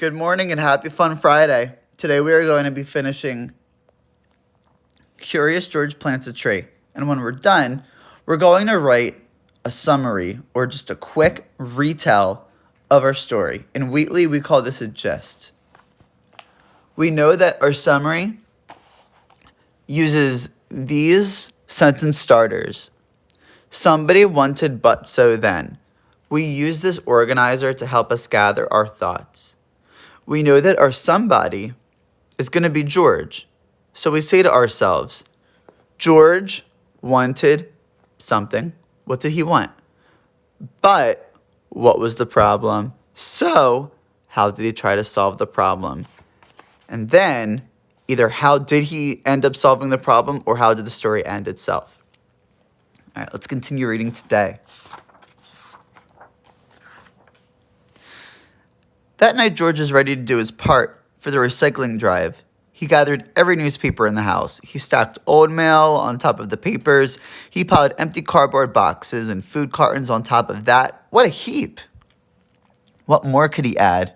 Good morning and happy Fun Friday. Today we are going to be finishing Curious George Plants a Tree. And when we're done, we're going to write a summary or just a quick retell of our story. In Wheatley, we call this a gist. We know that our summary uses these sentence starters. Somebody wanted but so then. We use this organizer to help us gather our thoughts. We know that our somebody is going to be George. So we say to ourselves, George wanted something. What did he want? But what was the problem? So how did he try to solve the problem? And then either how did he end up solving the problem or how did the story end itself? All right, let's continue reading today. That night, George was ready to do his part for the recycling drive. He gathered every newspaper in the house. He stacked old mail on top of the papers. He piled empty cardboard boxes and food cartons on top of that. What a heap! What more could he add?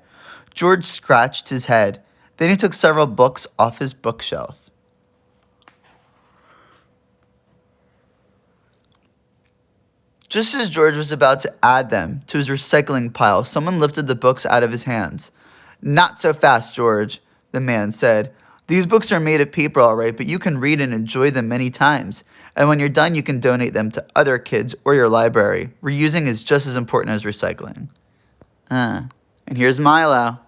George scratched his head. Then he took several books off his bookshelf. Just as George was about to add them to his recycling pile, someone lifted the books out of his hands. Not so fast, George, the man said. These books are made of paper, all right, but you can read and enjoy them many times. And when you're done, you can donate them to other kids or your library. Reusing is just as important as recycling. And here's Milo.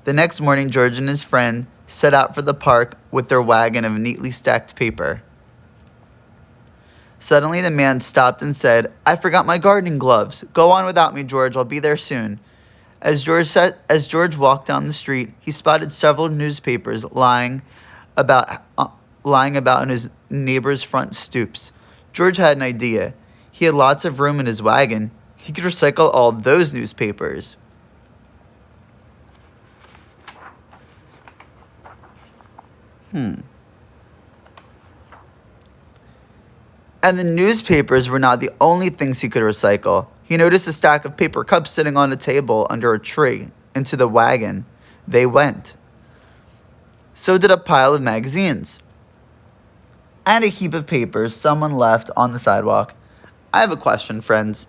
The next morning, George and his friend set out for the park with their wagon of neatly stacked paper. Suddenly, the man stopped and said, I forgot my gardening gloves. Go on without me, George. I'll be there soon. As George walked down the street, he spotted several newspapers lying about on his neighbor's front stoops. George had an idea. He had lots of room in his wagon. He could recycle all those newspapers. And the newspapers were not the only things he could recycle. He noticed a stack of paper cups sitting on a table under a tree. Into the wagon they went. So did a pile of magazines. And a heap of papers someone left on the sidewalk. I have a question, friends.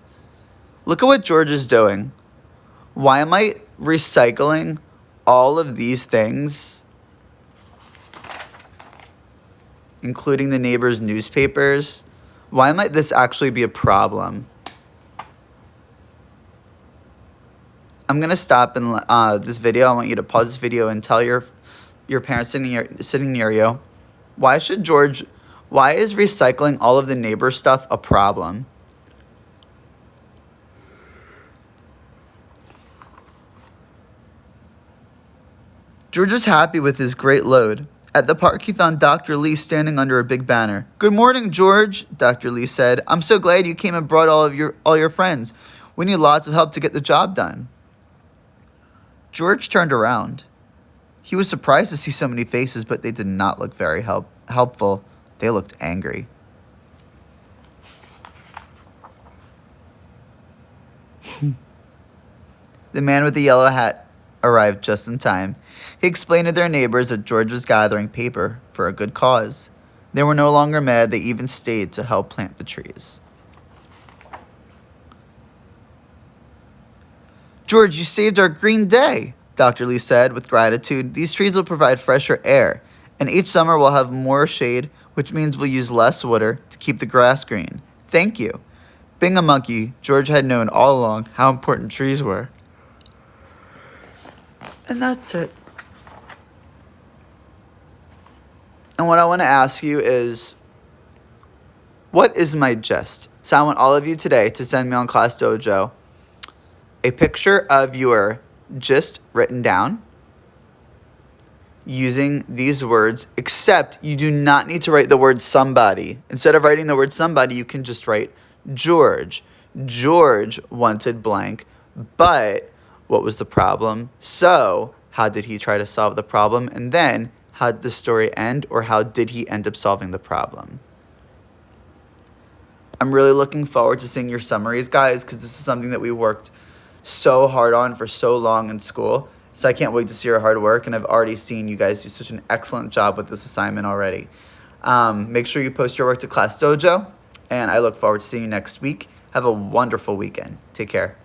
Look at what George is doing. Why am I recycling all of these things, including the neighbor's newspapers? Why might this actually be a problem? I'm going to stop in this video. I want you to pause this video and tell your parents sitting near you, why is recycling all of the neighbor stuff a problem? George was happy with his great load. At the park, he found Dr. Lee standing under a big banner. Good morning, George, Dr. Lee said. I'm so glad you came and brought all your friends. We need lots of help to get the job done. George turned around. He was surprised to see so many faces, but they did not look very helpful. They looked angry. The man with the yellow hat arrived just in time. He explained to their neighbors that George was gathering paper for a good cause. They were no longer mad. They even stayed to help plant the trees. George, you saved our green day, Dr. Lee said with gratitude. These trees will provide fresher air, and each summer we'll have more shade, which means we'll use less water to keep the grass green. Thank you. Being a monkey, George had known all along how important trees were. And that's it. And what I want to ask you is, what is my gist? So I want all of you today to send me on Class Dojo a picture of your gist written down using these words, except you do not need to write the word somebody. Instead of writing the word somebody, you can just write George. George wanted blank, but what was the problem? So how did he try to solve the problem? And then How did the story end, or how did he end up solving the problem? I'm really looking forward to seeing your summaries, guys, because this is something that we worked so hard on for so long in school. So I can't wait to see your hard work, and I've already seen you guys do such an excellent job with this assignment already. Make sure you post your work to Class Dojo, and I look forward to seeing you next week. Have a wonderful weekend. Take care.